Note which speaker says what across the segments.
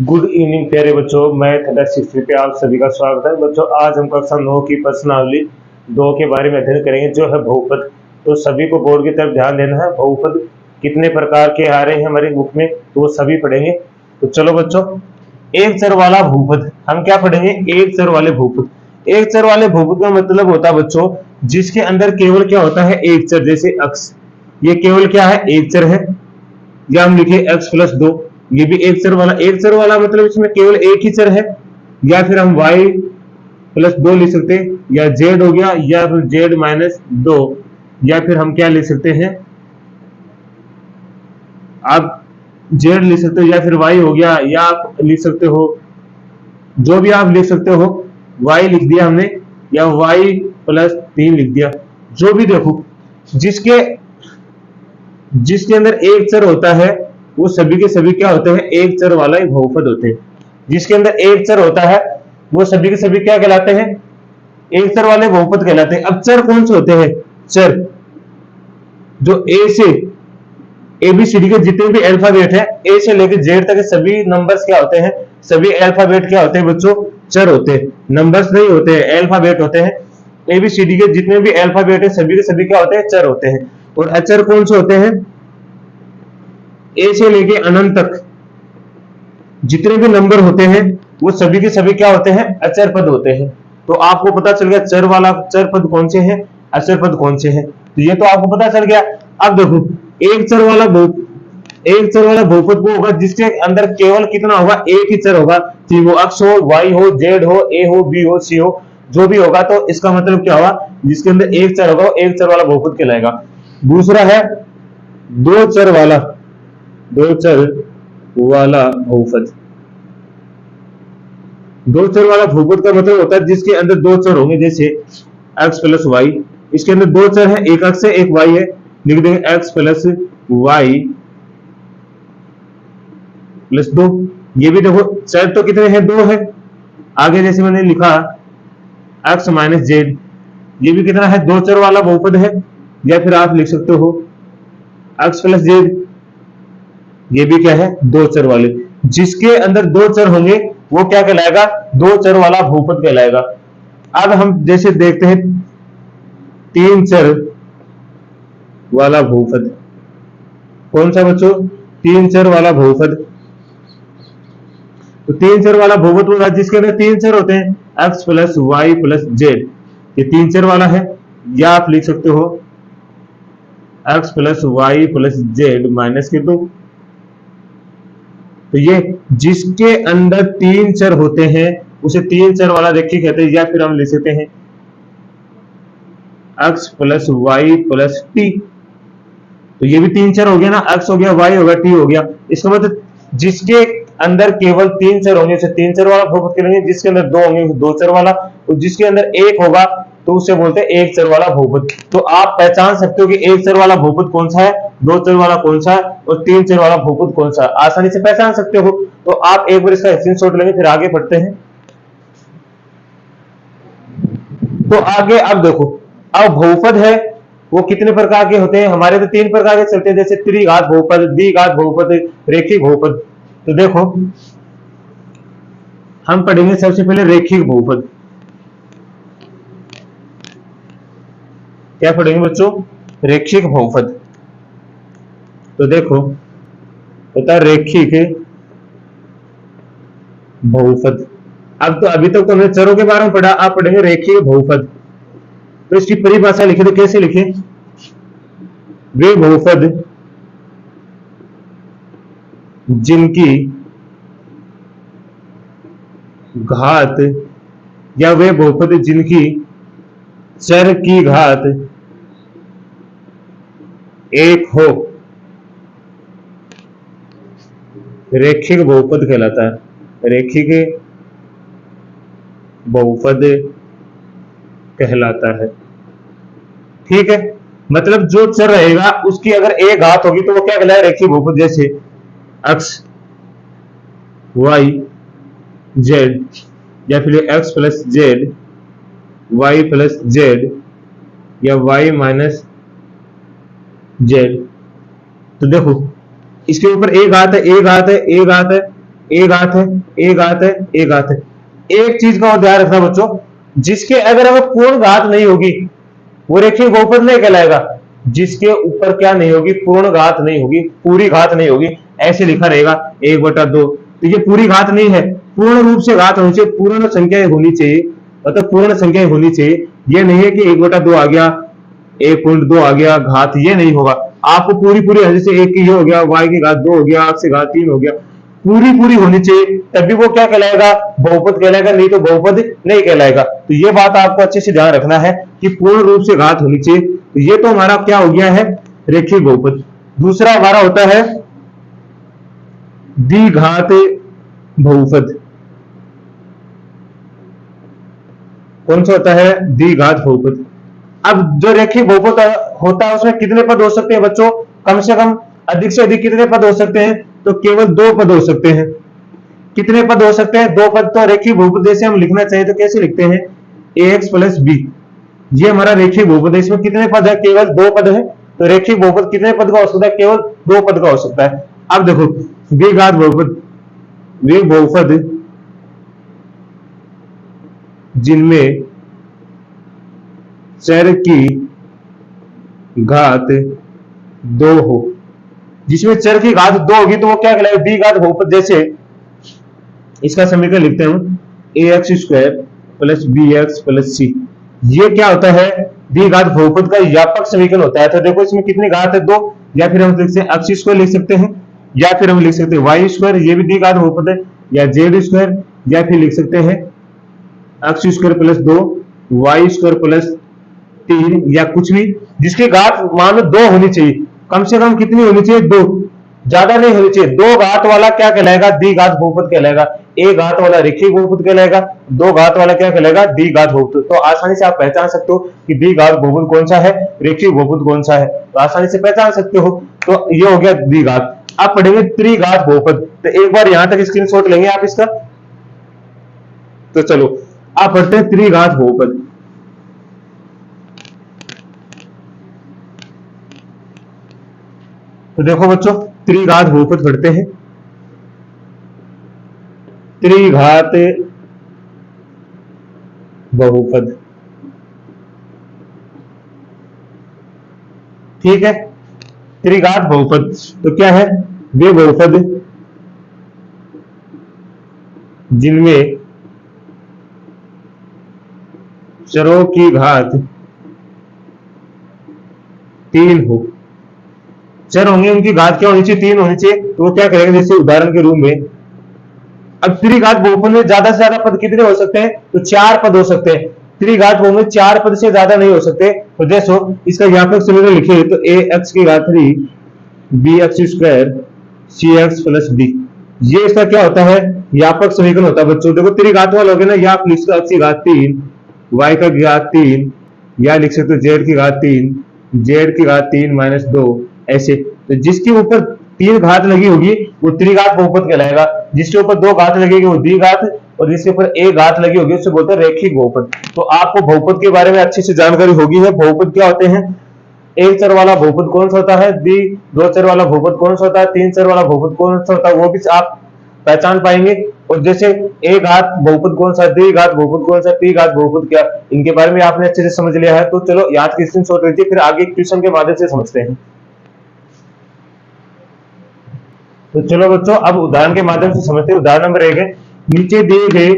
Speaker 1: Good evening प्यारे बच्चों, मैं थर्ड सिक्स पे आप सभी का स्वागत है। बच्चों आज हम कक्षा 9 की प्रश्नावली 2 के बारे में अध्ययन करेंगे जो है बहुपद। तो सभी को बोर्ड की तरफ ध्यान देना है। बहुपद कितने प्रकार के आ रहे हैं हमारी बुक में तो वो सभी पढ़ेंगे। तो चलो बच्चों, एक चर वाला बहुपद हम क्या पढ़ेंगे? एक चर वाले बहुपद। एक चर वाले बहुपद का मतलब होता है बच्चों जिसके अंदर केवल क्या होता है? एक चर। जैसे अक्स, ये केवल क्या है? एक चर है। या हम लिखे x+2, ये भी एक चर वाला। एक चर वाला मतलब इसमें केवल एक ही चर है। या फिर हम y+2 लिख सकते हैं, या z हो गया, या फिर z-2, या फिर हम क्या लिख सकते हैं? आप z लिख सकते हो, या फिर y हो गया, या आप लिख सकते हो जो भी आप लिख सकते हो। y लिख दिया हमने, या y+3 लिख दिया। जो भी देखो, जिसके जिसके अंदर एक चर होता है वो सभी के सभी क्या होते हैं? एक चर वाला ही बहुपद होते हैं। जिसके अंदर एक चर होता है वो सभी के सभी क्या कहलाते हैं? एक चर वाले बहुपद कहलाते हैं। अब चर कौन से होते हैं? चर जो ए से एबीसीडी के जितने भी अल्फाबेट है, ए से लेकर जेड तक के सभी नंबर्स क्या होते हैं? सभी अल्फाबेट क्या होते हैं बच्चों? चर होते हैं। नंबर्स नहीं होते हैं, अल्फाबेट होते हैं। एबीसीडी के जितने भी अल्फाबेट है सभी के सभी क्या होते हैं? चर होते हैं। और अचर कौन से होते हैं? ए से लेके अनंत तक जितने भी नंबर होते हैं वो सभी के सभी क्या होते हैं? अचर पद होते हैं। तो आपको पता चल गया चर वाला चर पद कौन से हैं, अचर पद कौन से हैं। तो ये तो आपको पता चल गया। अब देखो, एक चर वाला बहुपद वो होगा जिसके अंदर केवल कितना होगा? एक ही चर होगा। ठीक वो एक्स हो, वाई हो, जेड हो, ए हो, बी हो, सी हो, जो भी होगा। तो इसका मतलब क्या होगा? जिसके अंदर एक चर होगा वो एक चर वाला बहुपद कहलाएगा। दूसरा है दो चर वाला बहुपद। दो चर वाला बहुपद का मतलब होता है जिसके अंदर दो चर होंगे। जैसे x+y, इसके अंदर दो चर है, एक x है एक y है। लिख देंगे x+y+2। ये भी देखो चर तो कितने हैं? दो है। आगे जैसे मैंने लिखा x-z, ये भी कितना है? दो चर वाला बहुपद है। या फिर आप लिख सकते हो x+z, ये भी क्या है? दो चर वाले। जिसके अंदर दो चर होंगे वो क्या कहलाएगा? दो चर वाला बहुपद कहलाएगा। अब हम जैसे देखते हैं तीन चर वाला बहुपद। कौन सा बच्चों? तीन चर वाला बहुपद। तो तीन चर वाला बहुपद होगा जिसके अंदर तीन चर होते हैं, x+y+z, ये तीन चर वाला है। या आप लिख सकते हो x+y+z-2। तो ये जिसके अंदर तीन चर होते हैं उसे तीन चर वाला रेखिक कहते हैं। या फिर हम लिख सकते हैं x+y+t। तो ये भी तीन चर हो गया ना, x हो गया, y हो गया, t हो गया। इसका मतलब जिसके अंदर केवल तीन चर होंगे उसे तीन चर वाला बहुपद कहेंगे। जिसके अंदर दो होंगे उसे दो चर वाला, और जिसके अंदर एक होगा तो उसे बोलते हैं एक चर वाला बहुपद। तो आप पहचान सकते हो कि एक चर वाला बहुपद कौन सा है, दो चर वाला कौन सा है, और तीन चर वाला बहुपद कौन सा है। आसानी से पहचान सकते हो। तो आप एक बार इसका स्क्रीनशॉट लेंगे, फिर आगे पढ़ते हैं। तो आगे अब देखो, अब बहुपद है वो कितने प्रकार के होते हैं? हमारे तो तीन प्रकार के चलते हैं। जैसे त्रिघात बहुपद, द्विघात बहुपद, रेखिक बहुपद। तो देखो हम पढ़ेंगे सबसे पहले रेखिक बहुपद। क्या पढ़ेंगे बच्चों? रेखिक बहुपद। तो देखो होता है रेखिक बहुपद। अब तो अभी तक तो हमने चरों के बारे में पढ़ा, आप पढ़ेंगे रेखिक बहुपद। तो इसकी परिभाषा लिखे तो कैसे लिखे? वे बहुपद जिनकी घात, या वे बहुपद जिनकी चर की घात एक हो, रेखिक बहुपद कहलाता है। रेखिक बहुपद कहलाता है। ठीक है, मतलब जो चर रहेगा उसकी अगर एक घात होगी तो वो क्या कहलाएगा? रेखिक बहुपद। जैसे x, y, z, या फिर x+z, y+z, या y-z। तो देखो इसके ऊपर एक घात है, एक घात है, एक घात है, ए घात है, ए घात है, ए घात है। एक चीज का और ध्यान रखना बच्चों, जिसके अगर हमें पूर्ण घात नहीं होगी वो रेखीय बहुपद नहीं कहलाएगा। जिसके ऊपर क्या नहीं होगी, पूर्ण घात नहीं होगी, पूरी घात नहीं होगी, ऐसे लिखा रहेगा 1/2। तो ये पूरी घात नहीं है, पूर्ण रूप से घात होनी चाहिए, पूर्ण संख्या होनी चाहिए, मतलब पूर्ण संख्या होनी चाहिए। ये नहीं है कि 1/2 आ गया, 1.2 आ गया घात, ये नहीं होगा। आपको पूरी पूरी, जैसे एक की ये हो गया, y की घात 2 हो गया, x की घात 3 हो गया, पूरी पूरी होनी चाहिए, तभी वो क्या कहलाएगा, बहुपद कहलाएगा, नहीं तो बहुपद नहीं कहलाएगा। तो ये बात आपको अच्छे से ध्यान रखना है कि पूर्ण रूप से घात होनी चाहिए। तो ये तो हमारा क्या हो गया है, रेखीय बहुपद। दूसरा हमारा होता है द्विघात बहुपद। कौन सा होता है, द्विघात बहुपद। अब जो रेखीय बहुपद होता है उसमें कितने पद हो सकते हैं बच्चों, कम से कम, अधिक से अधिक कितने पद हो सकते हैं, तो केवल 2 पद हो सकते हैं। कितने पद हो सकते हैं, 2 पद। तो रेखीय बहुपद जैसे हम लिखना चाहिए तो कैसे लिखते हैं, ax प्लस बी, ये हमारा रेखीय बहुपद है। इसमें कितने पद है, केवल 2 पद है। तो रेखीय बहुपद कितने पद का हो सकता है, केवल 2 पद का हो सकता है। अब देखो द्विघात बहुपद, वे बहुपद जिनमें चर की घात 2 हो, जिसमें चर की घात 2 होगी तो वो क्या कहलाएगा, द्विघात बहुपद। जैसे इसका समीकरण लिखते हैं, ax² plus bx plus c। ये क्या होता है, द्विघात बहुपद का व्यापक समीकरण होता है। तो देखो इसमें कितनी घात है, 2, या फिर हम लिख सकते हैं x² लिख सकते हैं, या फिर हम लिख सकते हैं y², ये भी द्विघात बहुपद है, या z², या फिर लिख सकते हैं x² प्लस 2 y² प्लस 3, या कुछ भी जिसकी घात मान लो 2 होनी चाहिए। कम से कम कितनी होनी चाहिए, 2, ज्यादा नहीं होनी चाहिए। 2 घात वाला क्या कहलाएगा, द्विघात बहुपद कहलाएगा। 1 घात वाला रेखीय बहुपद कहलाएगा, 2 घात वाला क्या कहलाएगा, द्विघात बहुपद। तो आसानी से आप पहचान सकते हो कि द्विघात बहुपद कौन सा है, रेखीय बहुपद कौन सा है, तो आसानी से पहचान सकते हो। तो ये हो गया द्विघात। अब पढ़ेंगे त्रिघात बहुपद। तो एक बार यहां तक स्क्रीनशॉट लेंगे आप इसका। तो चलो आप पढ़ते हैं त्रिघात बहुपद। तो देखो बच्चों, त्रिघात बहुपद पढ़ते हैं। त्रिघात बहुपद, ठीक है। त्रिघात बहुपद तो क्या है, वे बहुपद जिनमें चरों की घात 3 हो। चर होंगे, उनकी घात क्या होनी चाहिए, 3 होनी चाहिए। तो वो क्या करेंगे, जैसे उदाहरण के रूप में, अब त्रिघात बहुपद में ज्यादा से ज्यादा पद कितने हो सकते हैं, तो 4 पद हो सकते हैं। त्रिघात बहुपद में 4 पद से ज्यादा नहीं हो सकते। तो जैसो इसका व्यापक समीकरण लिखिए, तो ax की घात 3 bx² cx प्लस d, ये इसका क्या होता है, व्यापक समीकरण होता है बच्चों। देखो त्रिघात वाला हो गया ना, या आप लिख सकते हो x की घात 3, y का घात 3, या लिख सकते हो z की घात 3, z की घात 3 माइनस 2, ऐसे। तो जिसके ऊपर 3 घात लगी होगी वो त्रिघात बहुपद कहलाएगा, जिसके ऊपर 2 घात लगेगी वो द्विघात, और जिसके ऊपर 1 घात लगी होगी उससे बोलते हैं रैखिक बहुपद। तो आपको बहुपद के बारे में अच्छी से जानकारी होगी है। बहुपद क्या होते हैं, एक चर वाला बहुपद कौन सा होता है, 2 चर वाला बहुपद कौन सा होता है, 3 चर वाला बहुपद कौन सा होता है, वो भी आप पहचान पाएंगे। और जैसे एक घात बहुपद कौन सा, द्विघात बहुपद कौन सा, त्रिघात बहुपद क्या, इनके बारे में आपने अच्छे से समझ लिया है। तो चलो याद की स्क्रीनशॉट लीजिए, फिर आगे क्वेश्चन के माध्यम से समझते हैं। तो चलो बच्चों अब उदाहरण के माध्यम से समझते हैं। उदाहरण नंबर 1 है, नीचे दिए गए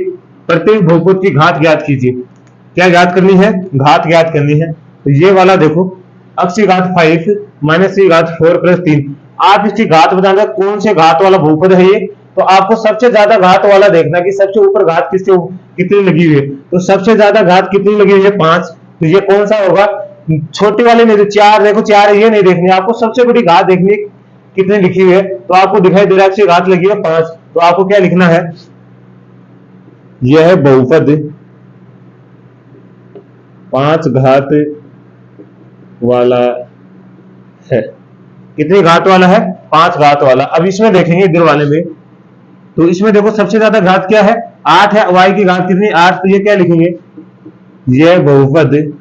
Speaker 1: प्रत्येक बहुपद की घात ज्ञात कीजिए। क्या ज्ञात करनी है, घात ज्ञात करनी है। तो ये वाला देखो, x की घात 5 माइनस की घात 4 प्लस 3। आप इसकी घात बताना कौन से घात वाला बहुपद है ये। तो आपको सबसे ज्यादा घात वाला देखना कि सबसे ऊपर घात किससे कितनी लगी हुई है। तो सबसे ज्यादा घात कितनी लगी हुई है, 5। तो ये कौन सा होगा, छोटे वाले नहीं, 4 देखो 4 है, ये नहीं देखनी, आपको सबसे बड़ी घात देखनी है कितनी लिखी हुई है। तो आपको दिखाई दे रहा है घात लगी है 5। तो आपको क्या लिखना है, यह बहुपद 5 घात वाला है। कितनी घात वाला है, 5 घात वाला। अब इसमें देखेंगे इधर वाले में, तो इसमें देखो सबसे ज्यादा घात क्या है, 8 है। y की घात कितनी, 8। तो ये क्या लिखेंगे, यह बहुपद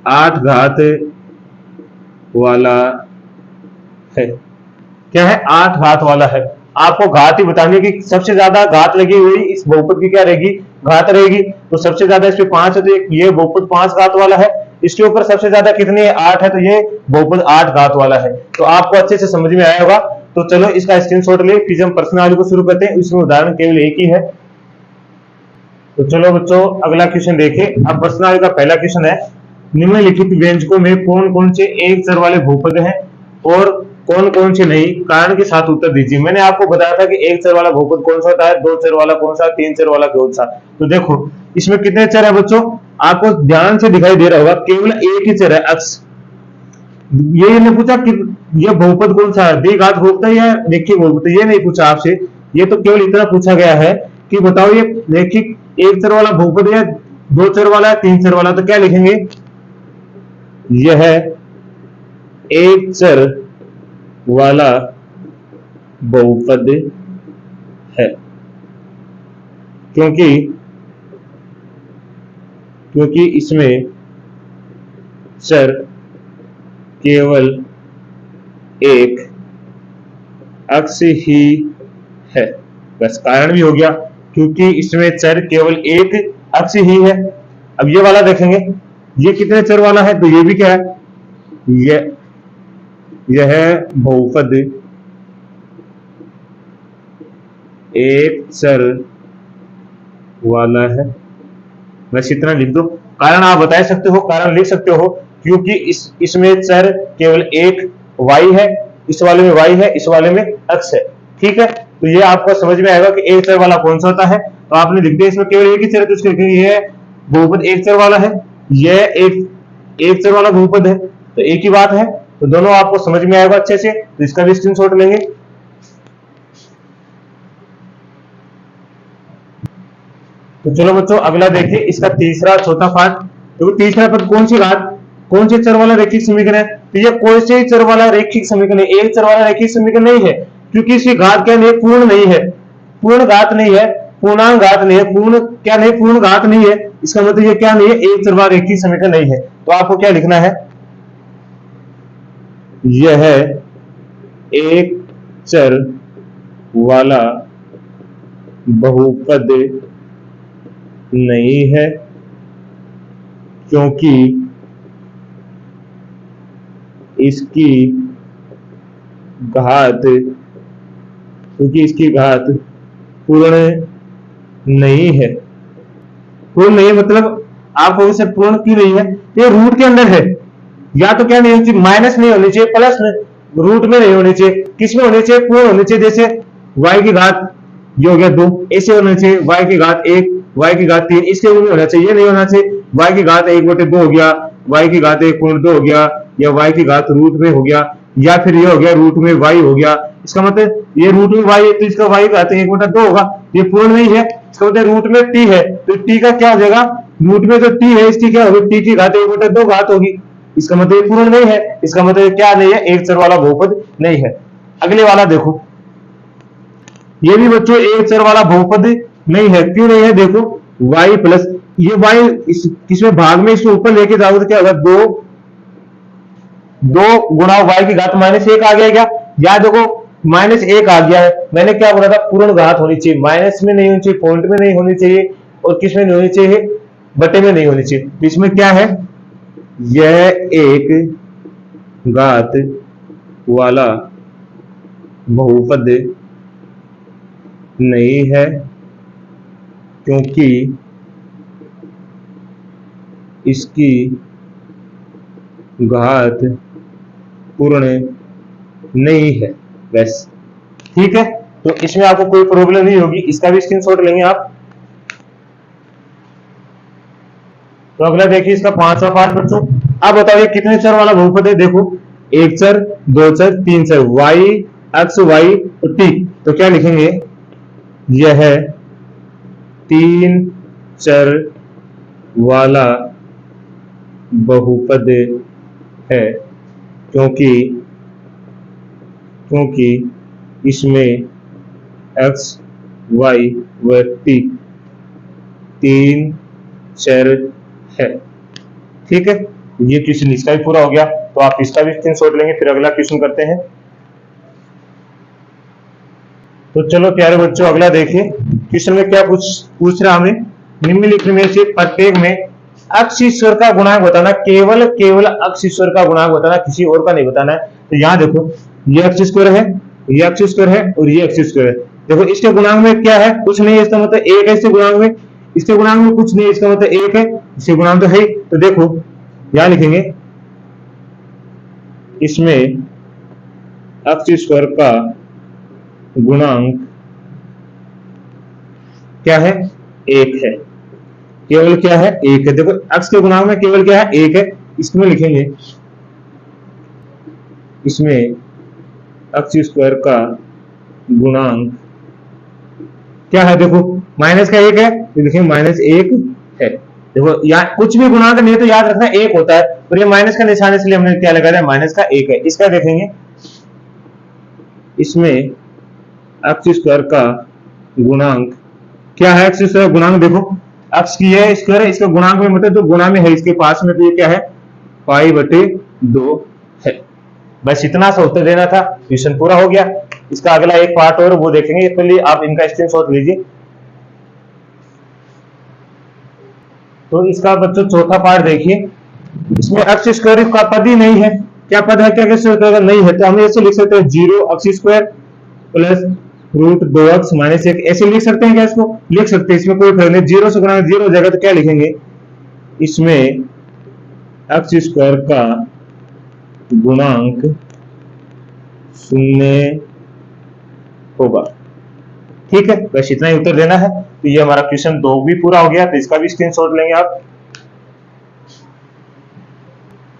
Speaker 1: 8 घात वाला है। क्या है, 8 घात वाला है। आपको घात ही बतानी है कि सबसे ज्यादा घात लगी हुई इस बहुपद की क्या रहेगी, घात रहेगी। तो सबसे ज्यादा इस पे 5 है, तो ये बहुपद 5 घात वाला है। इसके ऊपर सबसे ज्यादा कितनी है, 8 है, तो ये बहुपद 8 घात वाला है। तो आपको अच्छे से समझ में आया होगा। तो चलो इसका स्क्रीनशॉट ले, फिर हम प्रश्नावली को शुरू करते हैं। इसमें उदाहरण केवल एक ही है। तो चलो बच्चों अगला क्वेश्चन देखिए। अब प्रश्नावली का पहला क्वेश्चन है, निम्नलिखित व्यंजकों में कौन कौन से एक चर वाले बहुपद हैं और कौन कौन से नहीं, कारण के साथ उत्तर दीजिए। मैंने आपको बताया था कि एक चर वाला बहुपद कौन सा होता है, दो चर वाला कौन सा, तीन चर वाला कौन सा। तो देखो इसमें कितने चर है बच्चों, आपको ध्यान से दिखाई दे रहा होगा, केवल एक ही चर है अक्ष। ये नहीं पूछा कि ये बहुपद कौन सा है, द्विघात बहुपद है या रेखिक बहुपद, ये नहीं पूछा आपसे। ये तो केवल इतना पूछा गया है कि बताओ ये रेखिक एक चर वाला बहुपद है, दो चर वाला है, तीन चर वाला। तो क्या लिखेंगे, यह एक चर वाला बहुपद है, क्योंकि इसमें चर केवल एक अक्ष ही है। बस कारण भी हो गया, क्योंकि इसमें चर केवल एक अक्ष ही है। अब ये वाला देखेंगे, ये कितने चर वाला है, तो ये भी क्या है, यह बहुपद एक चर वाला है। बस इतना लिख दो। कारण आप बता सकते हो, कारण लिख सकते हो, क्योंकि इसमें चर केवल एक y है, इस वाले में y है, इस वाले में x है। ठीक है, तो ये आपको समझ में आएगा कि एक चर वाला कौन सा होता है। तो आपने लिख दिया इसमें केवल एक ही चर है, तो इसके लिखेंगे ये बहुपद एक चर वाला है, यह एक चर वाला बहुपद है। तो एक ही बात है, तो दोनों आपको समझ में आएगा अच्छे से। तो इसका भी स्क्रीनशॉट लेंगे। तो चलो बच्चों अगला देखिए, इसका तीसरा चौथा पार्ट। तो तीसरा पद कौन सी घात, कौन से चर वाला रैखिक समीकरण है, तो ये कौन से चर वाला रैखिक समीकरण है, एक चर वाला रैखिक समीकरण नहीं है, क्योंकि इसकी घात क्या नहीं है, पूर्ण नहीं है, पूर्ण घात नहीं है, पूर्णांक घात नहीं है, पूर्ण क्या नहीं, पूर्ण घात नहीं है। इसका मतलब ये क्या नहीं है, एक चर वाला रैखिक समीकरण नहीं है। तो आपको क्या लिखना है, यह एक चर वाला बहुपद नहीं है, क्योंकि इसकी घात पूर्ण नहीं है। पूर्ण नहीं है मतलब आपको इसे पूर्ण क्यों नहीं है, ये रूट के अंदर है, या तो क्या नहीं होनी चाहिए, माइनस नहीं होनी चाहिए, प्लस रूट में नहीं होनी चाहिए, किसमें होनी चाहिए, पूर्ण होनी चाहिए। जैसे y की घात ये हो गया 2, ऐसे होना चाहिए, y की घात 1, y की घात 3, इसके रूप में होना चाहिए, ये नहीं होना चाहिए y की घात 1/2 हो गया, y की घात 1/2 हो गया, या y की घात रूट में हो गया, या फिर ये हो गया रूट में y हो गया। इसका मतलब ये रूट में y है, तो इसका y घात 1/2 होगा, ये पूर्ण नहीं है। इसका मतलब रूट में t है, तो t का क्या हो जाएगा, रूट में जो t है इसकी क्या होगी, t की घात 1/2 घात होगी। इसका मतलब ये पूर्ण नहीं है, इसका मतलब क्या नहीं है, एक चर वाला बहुपद नहीं है। अगले वाला देखो, ये भी बच्चों एक चर वाला बहुपद नहीं है। क्यों नहीं है, देखो y प्लस ये y किसमें भाग में, इसको ऊपर लेके जाओगे तो क्या होगा, 2 गुणा y की घात -1 आ गया क्या, या देखो -1 आ गया है। मैंने क्या बोला था, पूर्ण घात होनी चाहिए, माइनस में नहीं होनी चाहिए, पॉइंट में नहीं होनी चाहिए, और किस में नहीं होनी चाहिए, बटे में नहीं होनी चाहिए। तो इसमें क्या है, यह एक घात वाला बहुपद नहीं है, क्योंकि इसकी घात पूर्ण नहीं है। बस ठीक है, तो इसमें आपको कोई प्रॉब्लम नहीं होगी। इसका भी स्क्रीनशॉट लेंगे आप। तो अगला देखिए, इसका 5वां पार्ट बच्चों। अब बताओ ये कितने चर वाला बहुपद है, देखो एक चर, दो चर, तीन चर, y x y और t। तो क्या लिखेंगे, यह 3 चर वाला बहुपद है, क्योंकि इसमें x y व t 3 चर है। ठीक है, ये क्वेश्चन इसका भी पूरा हो गया। तो आप इसका भी स्क्रीनशॉट लेंगे, फिर अगला क्वेश्चन करते हैं। तो चलो प्यारे बच्चों अगला देखिए, क्वेश्चन में क्या पूछ रहा हमें, निम्नलिखित में से प्रत्येक में अक्ष ईश्वर का गुणांक बताना, केवल केवल अक्ष ईश्वर का गुणांक बताना, किसी और का नहीं बताना है। तो यहाँ देखो, ये अक्ष स्क्वायर है, ये अक्ष स्क्वायर है और ये अक्ष स्क्वायर है। देखो इसके गुणांक में क्या है, कुछ नहीं है, इसका मतलब एक है। इसके गुणांक में, इसके गुणांक में कुछ नहीं है, इसका मतलब एक है, इसके गुणांक तो है ही। तो देखो यहां लिखेंगे, इसमें अक्ष स्क्वायर का गुणांक क्या है, एक है, केवल क्या है, एक है। देखो अक्ष के गुणांक में केवल क्या है, एक है। इसमें लिखेंगे, इसमें अक्ष स्क्वायर का गुणांक क्या है, देखो माइनस का एक है, तो लिखेंगे माइनस एक है। देखो यहाँ कुछ भी गुणांक नहीं तो याद रखना एक होता है, और ये माइनस का निशान इसलिए हमने क्या लगा दिया, माइनस का एक है। इसका देखेंगे, इसमें अक्ष स्क्वायर का गुणांक क्या है, अक्ष स्क्वायर गुणांक देखो, अक्ष की है स्क्वायर है, इसका गुणांक में मतलब तो गुणा में है इसके पास में, तो ये क्या है, पाई बटे 2 है। बस इतना सा उत्तर देना था, क्वेश्चन पूरा हो गया। इसका अगला एक पार्ट और वो देखेंगे, इसके लिए आप इनका स्क्रीनशॉट लीजिए। तो इसका बच्चों चौथा पार्ट देखिए, इसमें अक्ष स्क्वायर का पद ही नहीं है। क्या पद है, क्या अगर नहीं है तो हम ऐसे लिख सकते हैं, 0 अक्ष square plus root 2x minus 1, ऐसे लिख सकते हैं क्या, इसको लिख सकते हैं, इसमें कोई फर्क नहीं। 0 से गुणा 0 हो जाएगा, तो क्या लिखेंगे, इसमें अक्ष स्क्वायर का गुणांक 0 होगा। ठीक है, बस इतना ही उत्तर देना है। तो ये हमारा क्वेश्चन 2 भी पूरा हो गया, तो इसका भी स्क्रीनशॉट लेंगे आप।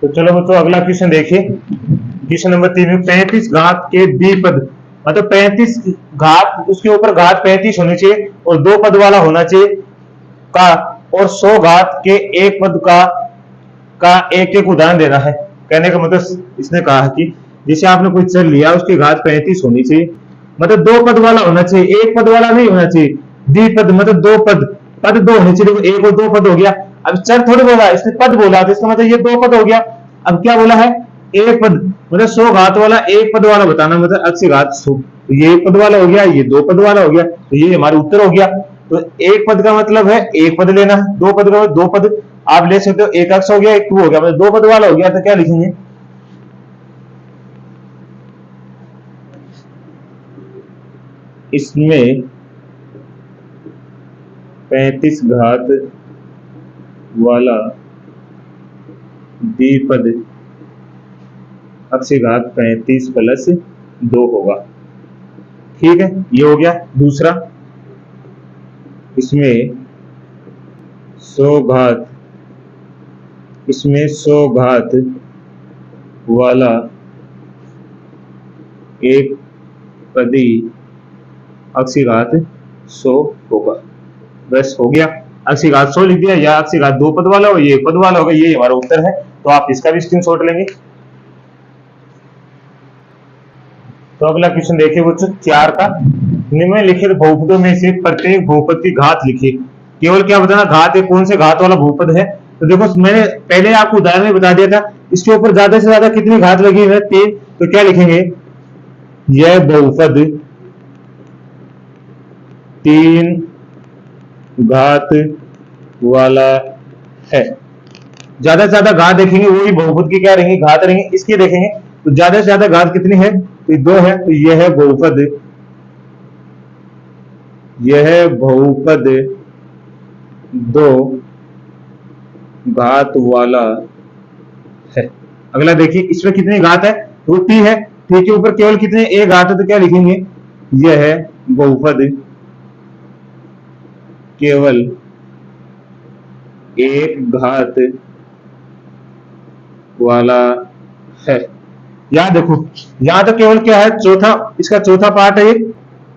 Speaker 1: तो चलो बच्चों अगला क्वेश्चन देखिए, क्वेश्चन नंबर 3 में 35 घात के द्विपद, मतलब 35 घात, उसके ऊपर घात 35 होनी चाहिए और 2 पद वाला होना चाहिए का, और 100 घात के एक पद का एक एक उदाहरण देना है। कहने का मतलब इसने कहा कि जैसे आपने कोई चल लिया, उसकी घात 35 होनी चाहिए, मतलब 2 पद वाला होना चाहिए, एक पद वाला नहीं होना चाहिए। द्विपद मतलब 2 पद, पद 2 होने चाहिए। देखो 1 और 2 पद हो गया, अब चर थोड़ी बोला, इसने पद बोला, तो इसका मतलब ये 2 पद हो गया। अब क्या बोला है, एक पद, मतलब 100 घात वाला एक पद वाला बताना, मतलब अक्ष घात 100, तो ये एक पद वाला हो गया, ये 2 पद वाला हो गया, तो ये हमारा उत्तर हो गया। तो एक पद का मतलब है एक पद लेना है, 2 पद का 2 पद आप ले सकते हो, एक अक्ष हो गया, एक 2 हो गया, मतलब 2 पद वाला हो गया। तो क्या लिखेंगे, इसमें 35 घात वाला द्विपद अक्ष घात 35 प्लस 2 होगा। ठीक है, ये हो गया। दूसरा, इसमें 100 घात, इसमें 100 घात वाला एक पदी अक्ष घात 100 होगा। बस हो गया, अक्ष घात 100 लिख दिया, या अक्ष घात 2 पद वाला हो, ये पद वाला होगा, ये हमारा उत्तर है। तो आप इसका भी स्क्रीनशॉट लेंगे। तो अगला क्वेश्चन देखिए बच्चों 4 का, निम्नलिखित बहुपदों में से प्रत्येक बहुपद की घात लिखिए। केवल क्या बताना, घात है, कौन से घात वाला बहुपद है। तो देखो मैंने पहले आपको उदाहरण में बता दिया था, इसके ऊपर ज्यादा से ज्यादा कितनी घात लगी है, 3। तो क्या लिखेंगे, यह बहुपद 3 घात वाला है। ज्यादा से ज्यादा घात देखेंगे, वही बहुपद की क्या रहेंगे, घात रहेंगे। इसकी देखेंगे तो ज्यादा से ज्यादा घात कितनी है, तो 2 है, तो यह है बहुपद, यह बहुपद 2 घात वाला है। अगला देखिए, इसमें कितनी घात है, तो t है, t के ऊपर केवल कितने एक घात है, तो क्या लिखेंगे, यह है बहुपद केवल एक घात वाला है। यहां देखो, यहां तो केवल क्या है, चौथा, इसका चौथा पार्ट है।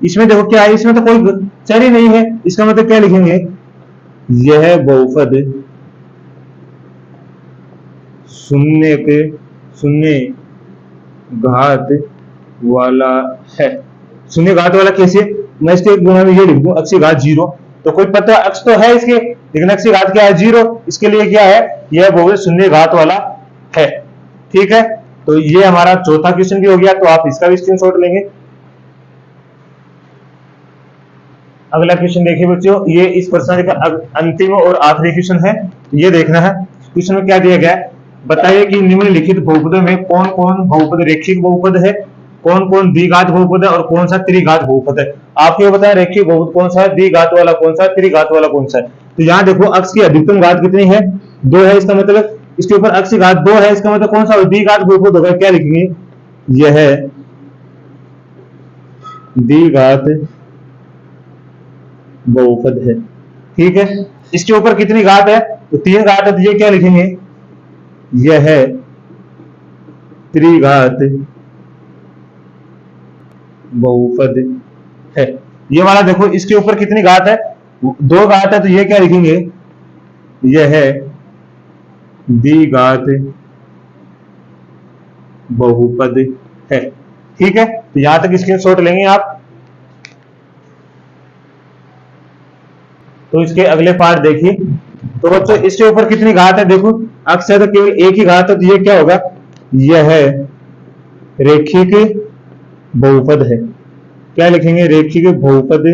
Speaker 1: इसमें देखो क्या है, इसमें तो कोई चर ही नहीं है, इसका मतलब क्या लिखेंगे, यह बहुपद शून्य के शून्य घात वाला है। शून्य घात वाला कैसे, मैं इसके गुणा में ये लिख दूं, अक्ष घात 0, तो कोई पता अक्ष तो है इसके, लेकिन अक्ष घात क्या है, 0। इसके लिए क्या है, यह बहुपद शून्य घात वाला है। ठीक है, तो ये हमारा चौथा क्वेश्चन भी हो गया। तो आप इसका भी स्क्रीनशॉट लेंगे। अगला क्वेश्चन देखिए बच्चों, ये इस प्रश्न का अंतिम और आखिरी क्वेश्चन है, ये देखना है। क्वेश्चन में क्या दिया गया है, बताइए कि निम्नलिखित बहुपदों में कौन कौन बहुपद रेखिक बहुपद है, कौन कौन द्विघात बहुपद है और कौन सा त्रिघात बहुपद है। आपको ये बताया रेखिक बहुपद कौन सा है, द्विघात वाला कौन सा है, त्रिघात वाला कौन सा है। तो यहाँ देखो अक्ष की अधिकतम घात कितनी है, 2 है, इसका मतलब इसके ऊपर अक्ष की घात 2 है, इसका मतलब कौन सा द्विघात बहुपद होगा, क्या लिखेंगे, यह द्विघात बहुपद है। ठीक है, इसके ऊपर कितनी घात है, तो 3 घात है, तो ये क्या लिखेंगे, यह त्रिघात बहुपद है। ये वाला देखो इसके ऊपर कितनी घात है, 2 घात है, तो ये क्या लिखेंगे, यह द्विघात बहुपद है। ठीक है, तो यहां तक स्क्रीनशॉट लेंगे आप। तो इसके अगले पार्ट देखिए। तो बच्चों इसके ऊपर कितनी घात है, देखो अक्ष है तो केवल एक ही घात है, तो ये क्या होगा, यह रेखिक बहुपद है। क्या लिखेंगे, रेखिक बहुपद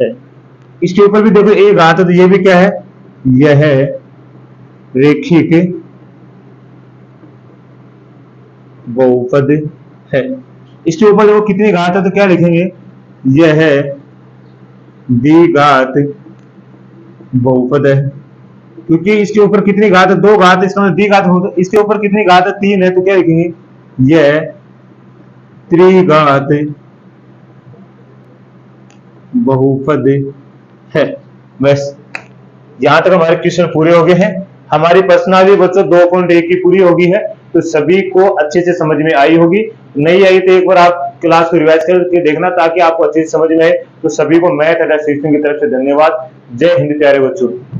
Speaker 1: है। इसके ऊपर भी देखो एक घात है, तो ये भी क्या है, यह रेखिक बहुपद है। इसके ऊपर देखो कितनी घात है, तो क्या लिखेंगे, यह द्विघात बहुपद है। क्योंकि इसके ऊपर कितनी घात है, 2 घात, इसका मतलब द्विघात हो, इसके ऊपर कितनी घात है, 3 है, तो क्या लिखेंगे, यह त्रिघात बहुपद है। बस यहां तक हमारे क्वेश्चन पूरे हो गए हैं। हमारी पर्सनालिटी बच्चों 2.1 की पूरी होगी है, तो सभी को अच्छे से समझ में आई होगी। नहीं आई तो एक बार आप क्लास को रिवाइज करके देखना, ताकि आपको अच्छे से समझ में आए। तो सभी को मैथ एंड सिस्टम की तरफ से धन्यवाद। जय हिंद प्यारे बच्चों।